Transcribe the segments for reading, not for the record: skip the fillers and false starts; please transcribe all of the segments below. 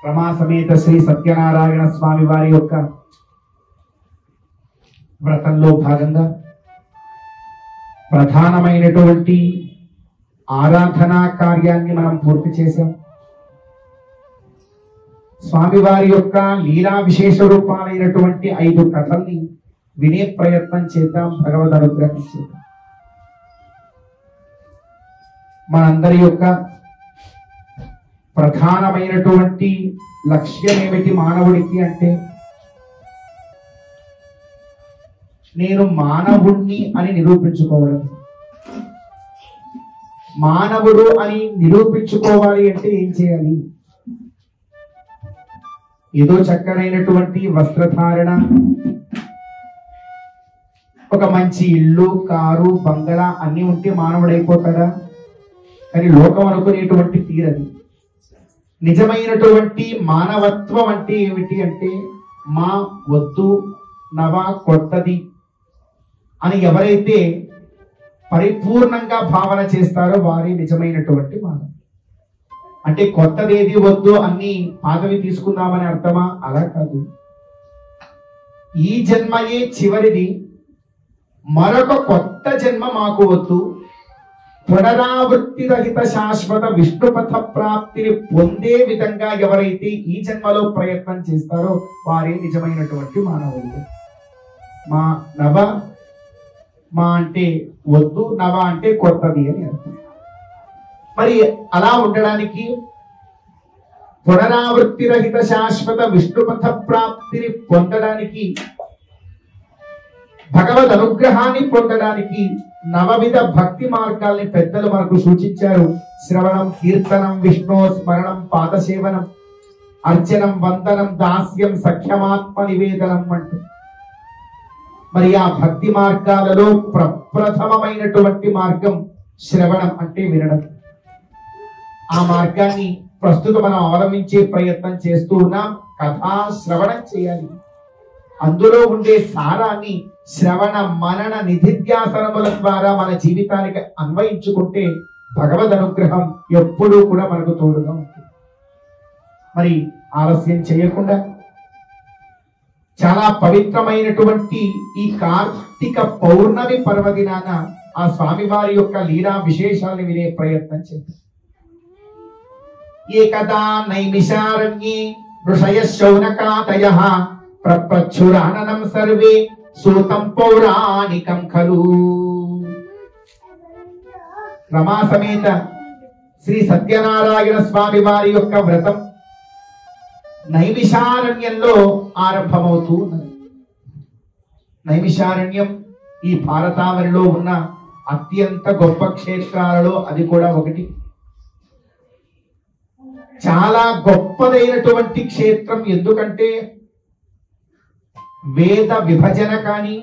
రమా సమేత శ్రీ సత్యనారాయణ స్వామి వారి యొక్క వ్రతంలో భాగంగా ప్రధానమైనటువంటి ఆరాధనా కార్యాన్ని మనం పూర్తి చేశాం. స్వామివారి యొక్క లీలా విశేష రూపాలైనటువంటి 5 కథల్ని వినే ప్రయత్నం చేద్దాం. భగవద్ అనుగ్రహం చేద్దాం. మనందరి యొక్క ప్రధానమైనటువంటి లక్ష్యం ఏమిటి మానవుడికి అంటే, నేను మానవుణ్ణి అని నిరూపించుకోవడం. మానవుడు అని నిరూపించుకోవాలి అంటే ఏం చేయాలి? ఏదో చక్కనైనటువంటి వస్త్రధారణ, ఒక మంచి ఇల్లు, కారు, బంగళా అన్ని ఉంటే మానవుడైపోతాడా? కానీ లోకం అనుకునేటువంటి తీరది. నిజమైనటువంటి మానవత్వం అంటే ఏమిటి అంటే, మా వద్దు నవ కొత్తది అని ఎవరైతే పరిపూర్ణంగా భావన చేస్తారో వారే నిజమైనటువంటి మానవుడు. అంటే కొత్తదేది వద్దు, అన్ని పాతవి తీసుకుందామని అర్థమా? అలా కాదు. ఈ జన్మయే చివరిది, మరొక కొత్త జన్మ మాకు వద్దు. పునరావృత్తి రహిత శాశ్వత విష్ణుపథ ప్రాప్తిని పొందే విధంగా ఎవరైతే ఈ జన్మలో ప్రయత్నం చేస్తారో వారే నిజమైనటువంటి మానవులు. మా నవ, మా అంటే వద్దు, నవ అంటే కొత్తది అని అర్థం. మరి అలా ఉండడానికి పునరావృత్తి రహిత శాశ్వత విష్ణుపథ ప్రాప్తిని పొందడానికి, భగవద్ అనుగ్రహాన్ని పొందడానికి నవవిధ భక్తి మార్గాల్ని పెద్దలు మనకు సూచించారు. శ్రవణం, కీర్తనం, విష్ణు స్మరణం, పాదసేవనం, అర్చనం, వందనం, దాస్యం, సఖ్యమాత్మ నివేదనం అంటూ. మరి ఆ భక్తి మార్గాలలో ప్రప్రథమమైనటువంటి మార్గం శ్రవణం, అంటే వినడం. ఆ మార్గాన్ని ప్రస్తుతం మనం అవలంబించే ప్రయత్నం చేస్తూ ఉన్నాం. కథా శ్రవణం చేయాలి. అందులో ఉండే సారాన్ని శ్రవణ మనన నిధిధ్యాసనముల ద్వారా మన జీవితానికి అన్వయించుకుంటే భగవద్ అనుగ్రహం ఎప్పుడూ కూడా మనకు తోడుగా ఉంటుంది. మరి ఆలస్యం చేయకుండా చాలా పవిత్రమైనటువంటి ఈ కార్తీక పౌర్ణమి పర్వదినాన ఆ స్వామివారి యొక్క లీలా విశేషాలను వినే ప్రయత్నం చేద్దాం. ఏకదా నైమిషారణ్యే ఋషయ శౌనకాదయః ప్రప్రచ్ఛురాననం సర్వే సూతం పౌరాణికం ఖలు. రమా సమేత శ్రీ సత్యనారాయణ స్వామి వారి యొక్క వ్రతం నైమిషారణ్యంలో ఆరంభమవుతూ ఉన్నది. నైమిషారణ్యం ఈ భారతావనిలో ఉన్న అత్యంత గొప్ప క్షేత్రాలలో అది కూడా ఒకటి. చాలా గొప్పదైనటువంటి క్షేత్రం. ఎందుకంటే వేద విభజన కానీ,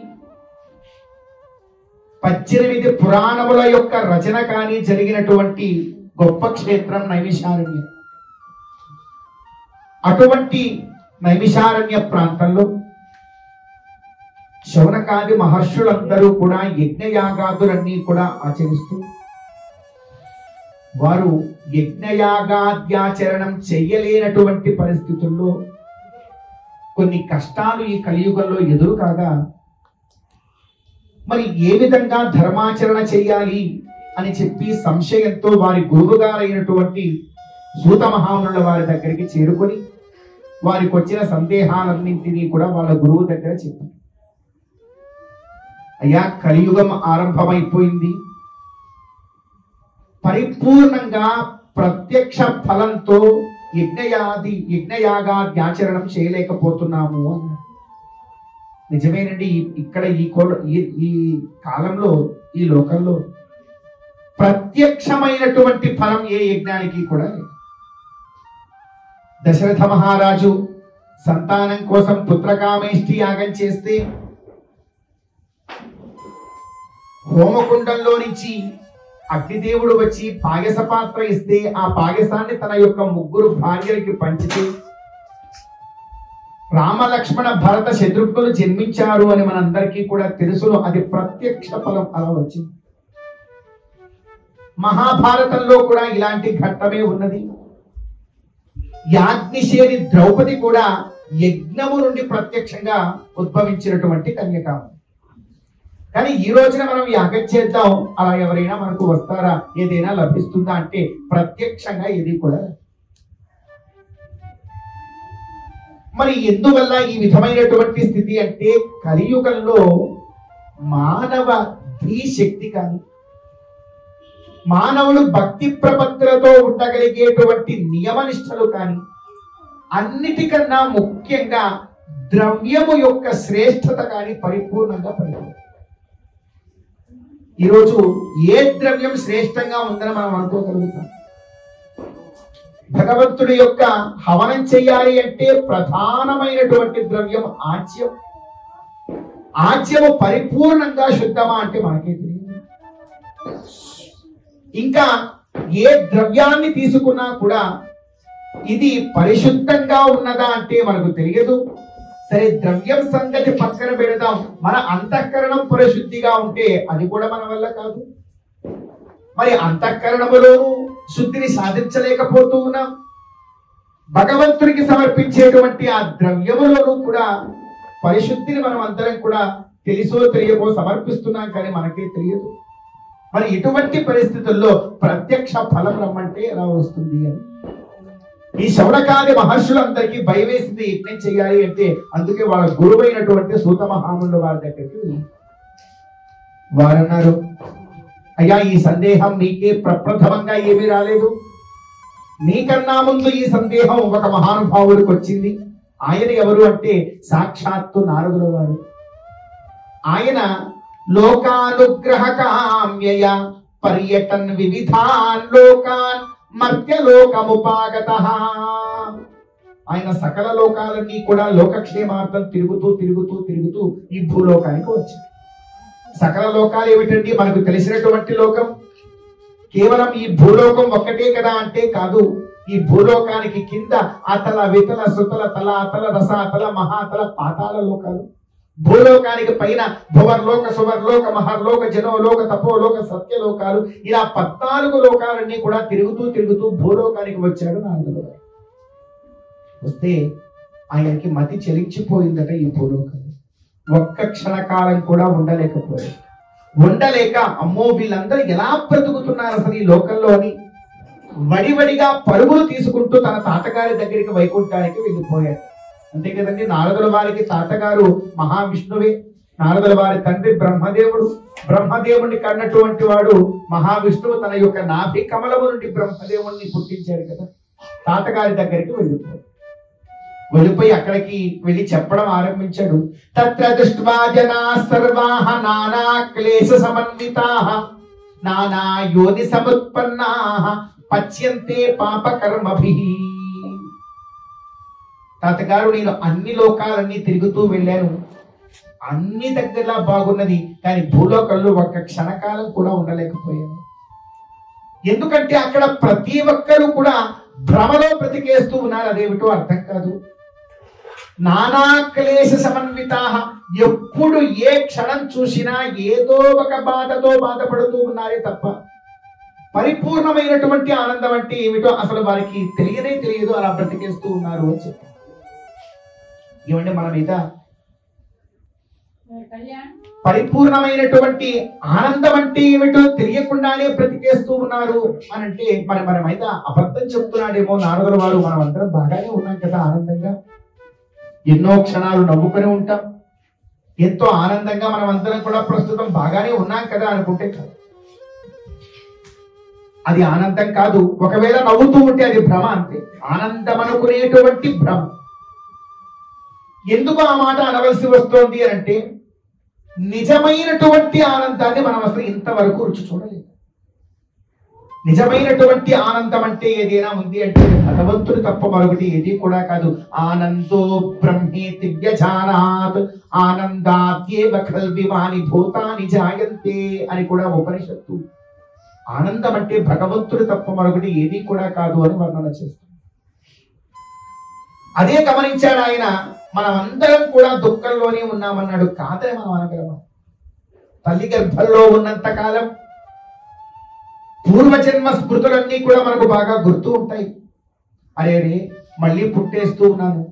18 పురాణముల యొక్క రచన కానీ జరిగినటువంటి గొప్ప క్షేత్రం నైమిషారణ్యం. అటువంటి నైమిషారణ్య ప్రాంతంలో శౌనకాది మహర్షులందరూ కూడా యజ్ఞయాగాదులన్నీ కూడా ఆచరిస్తూ, వారు యజ్ఞయాగాద్యాచరణం చెయ్యలేనటువంటి పరిస్థితుల్లో కొన్ని కష్టాలు ఈ కలియుగంలో ఎదురు కాగా, మరి ఏ విధంగా ధర్మాచరణ చెయ్యాలి అని చెప్పి సంశయంతో వారి గురువుగారైనటువంటి సూత మహామునుల వారి దగ్గరికి చేరుకొని వారికి వచ్చిన సందేహాలన్నింటినీ కూడా వాళ్ళ గురువు దగ్గర చెప్పారు. అయ్యా, కలియుగం ఆరంభమైపోయింది. పరిపూర్ణంగా ప్రత్యక్ష ఫలంతో యజ్ఞయాగాద్యాచరణం చేయలేకపోతున్నాము అని. నిజమేనండి. ఇక్కడ ఈ కాలంలో, ఈ లోకంలో ప్రత్యక్షమైనటువంటి ఫలం ఏ యజ్ఞానికి కూడా లేదు. దశరథ మహారాజు సంతానం కోసం పుత్రకామేష్టి యాగం చేస్తే హోమకుండంలో నుంచి అగ్నిదేవుడు వచ్చి పాయస పాత్ర ఇస్తే ఆ పాయసాన్ని తన యొక్క 3 భార్యలకి పంచితే రామ లక్ష్మణ భరత శత్రుఘ్నులు జన్మించారు అని మనందరికీ కూడా తెలుసును. అది ప్రత్యక్ష ఫలం అలా వచ్చింది. మహాభారతంలో కూడా ఇలాంటి ఘట్టమే ఉన్నది. యాజ్ఞశేని ద్రౌపది కూడా యజ్ఞము నుండి ప్రత్యక్షంగా ఉద్భవించినటువంటి కన్యకాము. కానీ ఈ రోజున మనం యాగం చేద్దాం, అలా ఎవరైనా మనకు వస్తారా, ఏదైనా లభిస్తుందా అంటే ప్రత్యక్షంగా ఏది కూడా. మరి ఎందువల్ల ఈ విధమైనటువంటి స్థితి అంటే కలియుగంలో మానవ ధీశక్తి కానీ మానవుడు భక్తి ప్రపత్తులతో ఉండగలిగేటువంటి నియమనిష్టలు కానీ అన్నిటికన్నా ముఖ్యంగా ద్రవ్యము యొక్క శ్రేష్టత కానీ పరిపూర్ణంగా పడిపోయింది. ఈరోజు ఏ ద్రవ్యం శ్రేష్టంగా ఉందని మనం అనుకోగలుగుతాం? భగవంతుడి యొక్క హవనం చేయాలి అంటే ప్రధానమైనటువంటి ద్రవ్యం ఆజ్యం. ఆజ్యము పరిపూర్ణంగా శుద్ధమా అంటే మనకే తెలియదు. ఇంకా ఏ ద్రవ్యాన్ని తీసుకున్నా కూడా ఇది పరిశుద్ధంగా ఉన్నదా అంటే మనకు తెలియదు. సరే, ద్రవ్యం సంగతి పక్కన పెడదాం, మన అంతఃకరణం పరిశుద్ధిగా ఉంటే అది కూడా మన వల్ల కాదు. మరి అంతఃకరణములోనూ శుద్ధిని సాధించలేకపోతూ ఉన్నాం. భగవంతుడికి సమర్పించేటువంటి ఆ ద్రవ్యములోనూ కూడా పరిశుద్ధిని మనం అందరం కూడా తెలుసో తెలియకో సమర్పిస్తున్నాం, కానీ మనకే తెలియదు. మరి ఇటువంటి పరిస్థితుల్లో ప్రత్యక్ష ఫలం రమ్మంటే ఎలా వస్తుంది అని ఈ శౌనకాది మహర్షులందరికీ భయం వేసింది. యజ్ఞం చేయాలి అంటే అందుకే వాళ్ళ గురువైనటువంటి సూత మహామునుల వారి దగ్గరికి వారు అన్నారు, అయ్యా, ఈ సందేహం మీకే ప్రప్రథమంగా ఏమీ రాలేదు. మీకన్నా ముందు ఈ సందేహం ఒక మహానుభావుడికి వచ్చింది. ఆయన ఎవరు అంటే సాక్షాత్తు నారదుల వారు. ఆయన లోకానుగ్రహ కామ్యయ పర్యటన్ వివిధాన్ లోకాన్ మర్త్యలోకముపాగతః. ఆయన సకల లోకాలన్నీ కూడా లోకక్షేమార్థం తిరుగుతూ తిరుగుతూ తిరుగుతూ ఈ భూలోకానికి వచ్చారు. సకల లోకాలు ఏమిటండి? మనకు తెలిసినటువంటి లోకం కేవలం ఈ భూలోకం ఒక్కటే కదా అంటే కాదు. ఈ భూలోకానికి కింద అతల వితల సుతల తల అతల రస అతల మహాతల పాతాళ లోకాలు, భూలోకానికి పైన భువర్లోక సువర్లోక మహర్లోక జనోలోక తపోలోక సత్యలోకాలు, ఇలా 14 లోకాలన్నీ కూడా తిరుగుతూ తిరుగుతూ భూలోకానికి వచ్చాడు నారదుడు. వస్తే ఆయనకి మతి చెలించిపోయిందట. ఈ భూలోకం ఒక్క క్షణకాలం కూడా ఉండలేకపోయాడు. ఉండలేక అమ్మో వీళ్ళందరూ ఎలా బ్రతుకుతున్నారు అసలు ఈ లోకంలో అని వడివడిగా పరుగులు తీసుకుంటూ తన తాతగారి దగ్గరికి వైకుంఠానికి వెళ్ళిపోయాడు. అంతే కదండి, నారదుల వారికి తాతగారు మహావిష్ణువే. నారదుల వారి తండ్రి బ్రహ్మదేవుడు. బ్రహ్మదేవుడిని కన్నటువంటి వాడు మహావిష్ణువు. తన యొక్క నాభి కమలము నుండి బ్రహ్మదేవుడిని పుట్టించాడు కదా. తాతగారి దగ్గరికి వెళ్ళిపోయి అక్కడికి వెళ్ళి చెప్పడం ఆరంభించాడు. తత్ర దృష్ట్వా జనా సర్వాః నానా క్లేశ సమన్వితాః నానా యోని సముత్పన్నాః పచ్యంతే పాపకర్మభిః. తాతగారు, నేను అన్ని లోకాలన్నీ తిరుగుతూ వెళ్ళాను, అన్ని దగ్గరలా బాగున్నది, కానీ భూలోకంలో ఒక్క క్షణకాలం కూడా ఉండలేకపోయాను. ఎందుకంటే అక్కడ ప్రతి ఒక్కరూ కూడా భ్రమలో బ్రతికేస్తూ ఉన్నారు. అదేమిటో అర్థం కాదు. నానా క్లేశ సమన్వితాః, ఎప్పుడు ఏ క్షణం చూసినా ఏదో ఒక బాధతో బాధపడుతూ ఉన్నారే తప్ప పరిపూర్ణమైనటువంటి ఆనందం అంటే ఏమిటో అసలు వారికి తెలియనే తెలియదు. అలా బ్రతికేస్తూ ఉన్నారు అని చెప్పి. ఏమంటే మన మీద పరిపూర్ణమైనటువంటి ఆనందం అంటే ఏమిటో తెలియకుండానే బ్రతికేస్తూ ఉన్నారు అని అంటే మన మీద అబద్ధం చెప్తున్నాడేమో నారదుల వారు. మనం అందరం బాగానే ఉన్నాం కదా, ఆనందంగా ఎన్నో క్షణాలు నవ్వుకొని ఉంటాం, ఎంతో ఆనందంగా మనం అందరం కూడా ప్రస్తుతం బాగానే ఉన్నాం కదా అనుకుంటే కాదు, అది ఆనందం కాదు. ఒకవేళ నవ్వుతూ ఉంటే అది భ్రమ, అంతే. ఆనందం అనుకునేటువంటి భ్రమ. ఎందుకు ఆ మాట అనవలసి వస్తోంది అంటే నిజమైనటువంటి ఆనందాన్ని మనం అసలు ఇంతవరకు రుచి చూడలేదు. నిజమైనటువంటి ఆనందం అంటే ఏదైనా ఉంది అంటే భగవంతుడు తప్ప మరొకటి ఏది కూడా కాదు. ఆనందో బ్రహ్మేతి వ్యజానాత్ ఆనందాద్యేవ ఖల్విమాని భూతాని జాయంతే అని కూడా ఉపనిషత్తు. ఆనందం అంటే భగవంతుడు తప్ప మరొకటి ఏది కూడా కాదు అని వర్ణన చేస్తుంది. అదే గమనించాడు ఆయన. మనం అందరం కూడా దుఃఖంలోనే ఉన్నామన్నాడు. కాదని మనం అనగలమా? తల్లి గర్భంలో ఉన్నంత కాలం పూర్వజన్మ స్మృతులన్నీ కూడా మనకు బాగా గుర్తు ఉంటాయి. అరే మళ్ళీ పుట్టేస్తూ ఉన్నాను.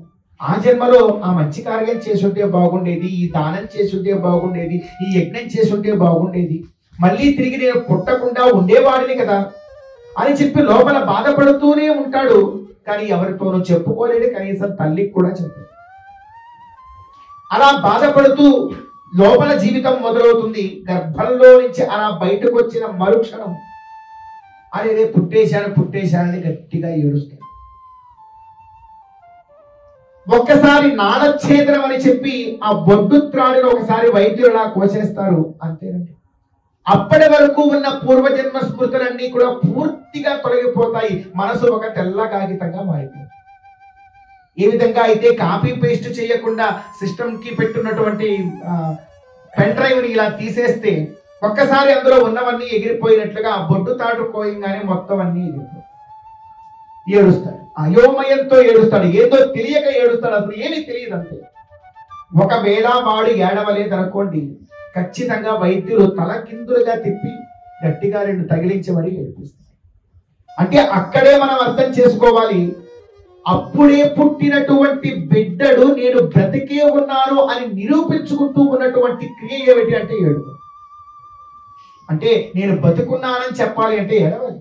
ఆ జన్మలో ఆ మంచి కార్యం చేసుంటే బాగుండేది, ఈ దానం చేసుంటే బాగుండేది, ఈ యజ్ఞం చేసుంటే బాగుండేది, మళ్ళీ తిరిగి నేను పుట్టకుండా ఉండేవాడిని కదా అని చెప్పి లోపల బాధపడుతూనే ఉంటాడు. కానీ ఎవరితోనూ చెప్పుకోలేడు, కనీసం తల్లికి కూడా చెప్పు. అలా బాధపడుతూ లోపల జీవితం మొదలవుతుంది. గర్భంలో నుంచి అలా బయటకు వచ్చిన మరుక్షణం అరే పుట్టేశానని గట్టిగా ఏడుస్తాడు. ఒక్కసారి నాళఛేదనం అని చెప్పి ఆ బొడ్డు త్రాడును ఒకసారి వైద్యులా కోసేస్తారు, అంతేనండి. అప్పటి వరకు ఉన్న పూర్వజన్మ స్మృతులన్నీ కూడా పూర్తిగా తొలగిపోతాయి. మనసు ఒక తెల్ల కాగితంగా మారిపోతుంది. ఏ విధంగా అయితే కాపీ పేస్ట్ చేయకుండా సిస్టమ్ కి పెట్టున్నటువంటి పెన్ డ్రైవ్ ని ఇలా తీసేస్తే ఒక్కసారి అందులో ఉన్నవన్నీ ఎగిరిపోయినట్లుగా బొడ్డు తాడు కోయంగానే మొత్తం అన్ని ఎగిరిపోయి ఏడుస్తాడు. అయోమయంతో ఏడుస్తాడు, ఏదో తెలియక ఏడుస్తాడు, అసలు ఏమీ తెలియదు అంతే. ఒకవేళ వాడు ఏడవలేదనుకోండి, ఖచ్చితంగా వైద్యులు తల కిందులుగా తిప్పి గట్టిగా 2 తగిలించబడి ఏడిపిస్తారు. అంటే అక్కడే మనం అర్థం చేసుకోవాలి, అప్పుడే పుట్టినటువంటి బిడ్డడు నేను బ్రతికే ఉన్నాను అని నిరూపించుకుంటూ ఉన్నటువంటి క్రియ ఏమిటి అంటే ఏడుపు. అంటే నేను బతుకున్నానని చెప్పాలి అంటే ఏడవాలి.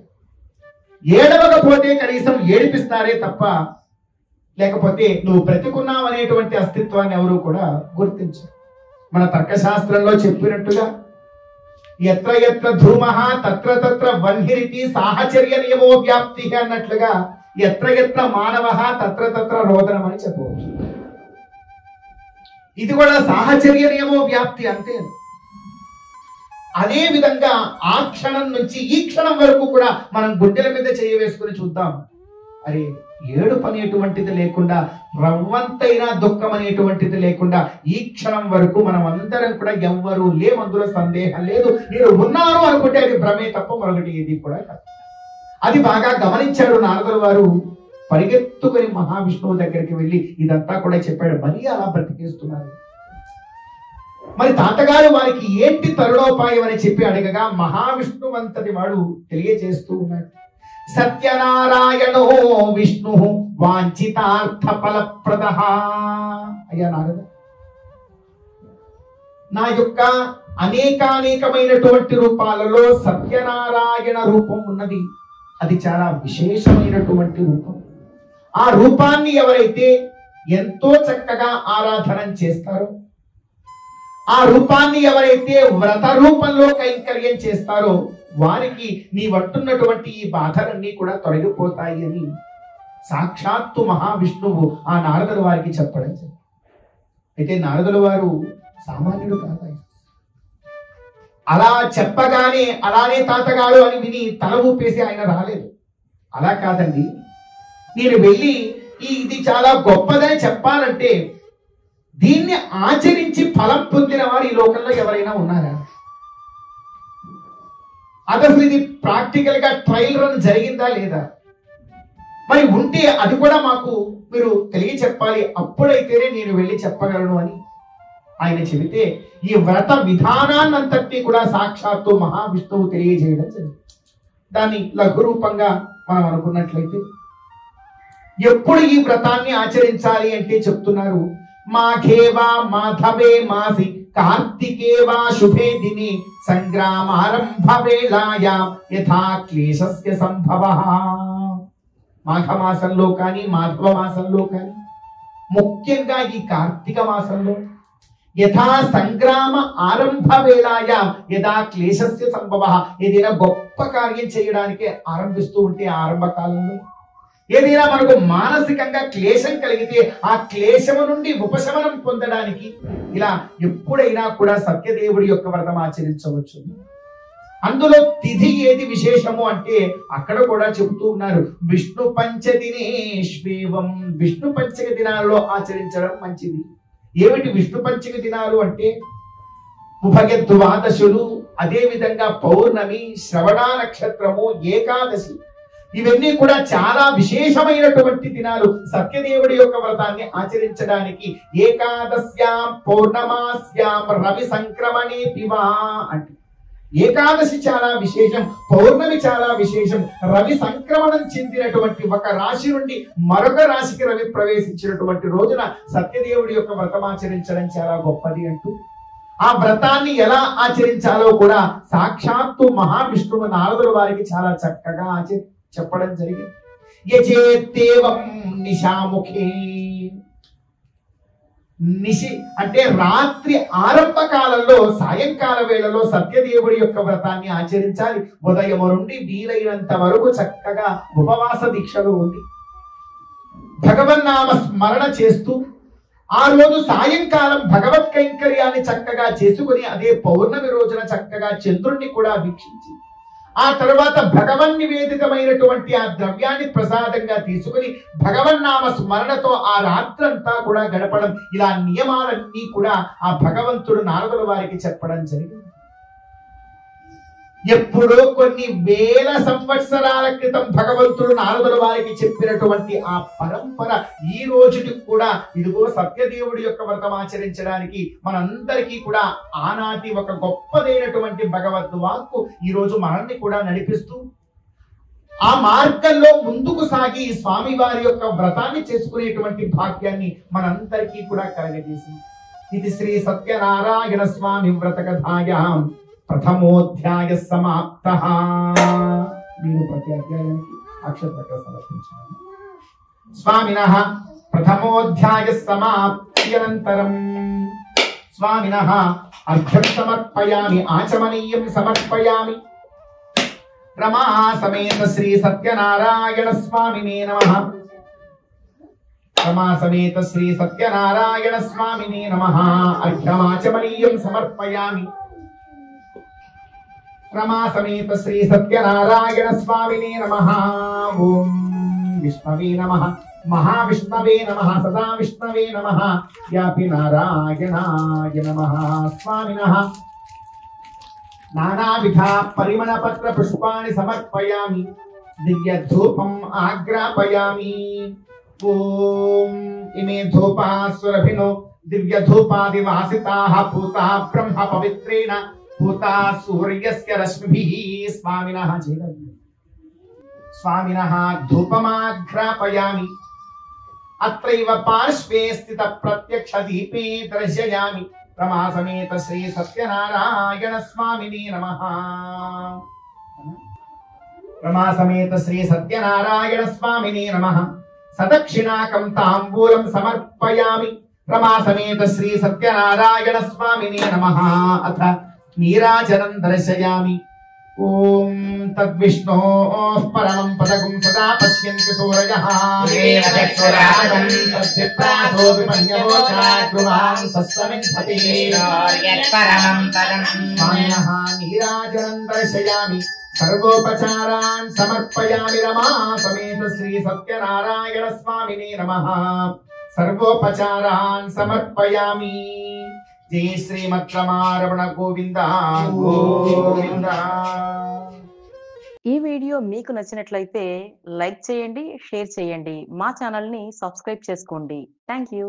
ఏడవకపోతే కనీసం ఏడిపిస్తారే తప్ప, లేకపోతే నువ్వు బ్రతికున్నావు అనేటువంటి అస్తిత్వాన్ని ఎవరు కూడా గుర్తించరు. మన తర్కశాస్త్రంలో చెప్పినట్టుగా ఎత్ర ఎత్ర ధూమః తత్ర తత్ర వన్హిరితి సాహచర్య నియమో వ్యాప్తి అన్నట్లుగా ఎత్ర ఎత్ర మానవః తత్ర తత్ర రోదనం అని చెప్పవచ్చు. ఇది కూడా సాహచర్య నియమో వ్యాప్తి అంతే. అదే విధంగా ఆ క్షణం నుంచి ఈ క్షణం వరకు కూడా మనం గుండెల మీద చేయి వేసుకుని చూద్దాం. అరే ఏడుపు అనేటువంటిది లేకుండా, రవ్వంతైనా దుఃఖం అనేటువంటిది లేకుండా ఈ క్షణం వరకు మనం అందరం కూడా ఎవ్వరూ లేము, అందులో సందేహం లేదు. నేను ఉన్నాను అనుకుంటే అది భ్రమే తప్ప మరొకటి ఏది కూడా కాదు. అది బాగా గమనించాడు నారదుల వారు. పరిగెత్తుకుని మహావిష్ణువు దగ్గరికి వెళ్ళి ఇదంతా కూడా చెప్పాడు. మరీ అలా బ్రతికేస్తున్నారు. మరి తాతగారు వారికి ఏంటి తరుణోపాయం అని చెప్పి అడగగా మహావిష్ణువు అంతటి వాడు తెలియజేస్తూ ఉన్నాడు. సత్యనారాయణో విష్ణు వాంఛితార్థ ఫలప్రద. అయ్యా నారద, నా యొక్క అనేకానేకమైనటువంటి రూపాలలో సత్యనారాయణ రూపం ఉన్నది. అది చాలా విశేషమైనటువంటి రూపం. ఆ రూపాన్ని ఎవరైతే ఎంతో చక్కగా ఆరాధన చేస్తారో, ఆ రూపాన్ని ఎవరైతే వ్రత రూపంలో కైంకర్యం చేస్తారో వారికి నీ వట్టున్నటువంటి ఈ బాధలన్నీ కూడా తొలగిపోతాయి అని సాక్షాత్తు మహావిష్ణువు ఆ నారదుల వారికి చెప్పడం జరిగింది. అయితే నారదుల వారు సామాన్యుడు కాదు. అలా చెప్పగానే అలానే తాతగారు అని విని తల ఊపేసి ఆయన రాలేదు. అలా కాదండి, నేను వెళ్ళి ఇది చాలా గొప్పదని చెప్పాలంటే దీన్ని ఆచరించి ఫలం పొందిన వారు ఈ లోకంలో ఎవరైనా ఉన్నారా? అసలు ఇది ప్రాక్టికల్ గా ట్రయల్ రన్ జరిగిందా లేదా? మరి ఉంటే అది కూడా మాకు మీరు తెలియచెప్పాలి, అప్పుడైతేనే నేను వెళ్ళి చెప్పగలను అని ఆయన చెబితే ఈ వ్రత విధానాన్నంతటి కూడా సాక్షాత్తు మహావిష్ణువు తెలియజేయడం జరిగింది. దాన్ని లఘు రూపంగా మనం అనుకున్నట్లయితే ఎప్పుడు ఈ వ్రతాన్ని ఆచరించాలి అంటే చెప్తున్నారు. మాఘేవా మాధవే మాసి కార్తికేవా శుభే దిని సంగ్రామారంభ వేళాయాం యథా క్లేశస్య సంభవః. మాఘమాసంలో కానీ మాధవ మాసంలో కానీ ముఖ్యంగా ఈ కార్తీక మాసంలో యథా సంగ్రామ ఆరంభ వేళాయాం యథా క్లేశస్య సంభవః. ఏదైనా గొప్ప కార్యం చేయడానికి ఆరంభిస్తూ ఉంటే ఆరంభ కాలంలో ఏదైనా మనకు మానసికంగా క్లేశం కలిగితే ఆ క్లేశము నుండి ఉపశమనం పొందడానికి ఇలా ఎప్పుడైనా కూడా సత్యదేవుడి యొక్క వ్రతం ఆచరించవచ్చు. అందులో తిథి ఏది విశేషము అంటే అక్కడ కూడా చెబుతూ ఉన్నారు, విష్ణు పంచదినేష్వేవం. విష్ణు పంచక దినాల్లో ఆచరించడం మంచిది. ఏమిటి విష్ణు పంచక దినాలు అంటే ఉభయ ద్వాదశులు, అదే విధంగా పౌర్ణమి, శ్రవణ నక్షత్రము, ఏకాదశి, ఇవన్నీ కూడా చాలా విశేషమైనటువంటి దినాలు సత్యదేవుడి యొక్క వ్రతాన్ని ఆచరించడానికి. ఏకాదశ్యాం పౌర్ణమాస్యాం రవి సంక్రమణే పివా అంటే ఏకాదశి చాలా విశేషం, పౌర్ణమి చాలా విశేషం. రవి సంక్రమణం చెందినటువంటి ఒక రాశి నుండి మరొక రాశికి రవి ప్రవేశించినటువంటి రోజున సత్యదేవుడి యొక్క వ్రతమాచరించడం చాలా గొప్పది అంటూ, ఆ వ్రతాన్ని ఎలా ఆచరించాలో కూడా సాక్షాత్తు మహావిష్ణువు నారదుల వారికి చాలా చక్కగా చెప్పడం జరిగింది. యజేత్తేవం నిశాముఖే, నిశి అంటే రాత్రి ఆరంభ కాలంలో, సాయంకాల వేళలో సత్యదేవుడి యొక్క వ్రతాన్ని ఆచరించాలి. ఉదయం నుండి వీలైనంత వరకు చక్కగా ఉపవాస దీక్షలో ఉండి భగవన్నామ స్మరణ చేస్తూ ఆ రోజు సాయంకాలం భగవత్ కైంకర్యాన్ని చక్కగా చేసుకుని అదే పౌర్ణమి రోజున చక్కగా చంద్రుణ్ణి కూడా వీక్షించి ఆ తర్వాత భగవన్ నివేదితమైనటువంటి ఆ ద్రవ్యాన్ని ప్రసాదంగా తీసుకుని భగవన్నామ స్మరణతో ఆ రాత్రంతా కూడా గడపడం, ఇలా నియమాలన్నీ కూడా ఆ భగవంతుడు నారదుల వారికి చెప్పడం జరిగింది. ఎప్పుడో కొన్ని వేల సంవత్సరాల క్రితం భగవంతుడు నారదుల వారికి చెప్పినటువంటి ఆ పరంపర ఈ రోజుకి కూడా ఇదిగో సత్యదేవుడి యొక్క వ్రతం ఆచరించడానికి మనందరికీ కూడా ఆనాటి ఒక గొప్పదైనటువంటి భగవద్ వాక్కు ఈ రోజు మనల్ని కూడా నడిపిస్తూ ఆ మార్గంలో ముందుకు సాగి స్వామి వారి యొక్క వ్రతాన్ని చేసుకునేటువంటి భాగ్యాన్ని మనందరికీ కూడా కలగజేసింది. ఇది శ్రీ సత్యనారాయణ స్వామి వ్రత కథాయాం ప్రథమోధ్యాయ సమాప్త. నేను ప్రతి అధ్యాయానికి అక్షరపత్ర సమర్పించాను. స్వామినః ప్రథమోధ్యాయ సమాప్త్యనంతరం స్వామినః అర్ఘ్యం సమర్పయామి, ఆచమనీయం సమర్పయామి. రమా సమేత శ్రీ సత్యనారాయణ స్వామినే నమః. రమా సమేత శ్రీ సత్యనారాయణ స్వామినే నమః. అర్ఘ్యమాచమనీయం సమర్పయామి. रमा समेत श्री सत्यनारायण स्वामिने नमः. ओम विष्णवे नमः, महाविष्णवे नमः, सदा विष्णवे नमः, व्यापि नारायणाय नमः. स्वामिनः नानाविधा परिमलपत्र पुष्पाणि समर्पयामि, दिव्य धूपम् आग्रापयामि. ओम इमे धूपा सुरभिनो दिव्य धूपादिवासिताः पूताः ब्रह्म पवित्रेण पूता सूर्यस्य रश्मिभिः. स्वामिनः स्वामिनः धूपमाघ्रापयामि. अत्रैव पार्श्वे स्थित प्रत्यक्ष दीपे दर्शयामि. रमा समेत श्री सत्यनारायण स्वामिने नमः. रमा समेत श्री सत्यनारायण स्वामिने नमः. सदक्षिणाकं ताम्बूलं समर्पयामि. रमा समेत श्री सत्यनारायण स्वामिने नमः. अथ नीराजनं दर्शयामि. ओम तद्विष्णोः परमं पदकं सदा पश्यन्ति सूरयः. तद्विप्रासो विपन्यवोचाग्रुवां सस्समिन्धते. स्वामिनः नीराजनं दर्शयामि. सर्वोपचारान् समर्पयामि. रमा समेत श्री सत्यनारायण स्वामिने नमः. सर्वोपचारान् समर्पयामि. जय శ్రీమద్రమారమణ గోవింద గోవింద. ఈ వీడియో మీకు నచ్చినట్లయితే లైక్ చేయండి, షేర్ చేయండి, మా ఛానల్ ని సబ్స్క్రైబ్ చేసుకోండి. థాంక్యూ.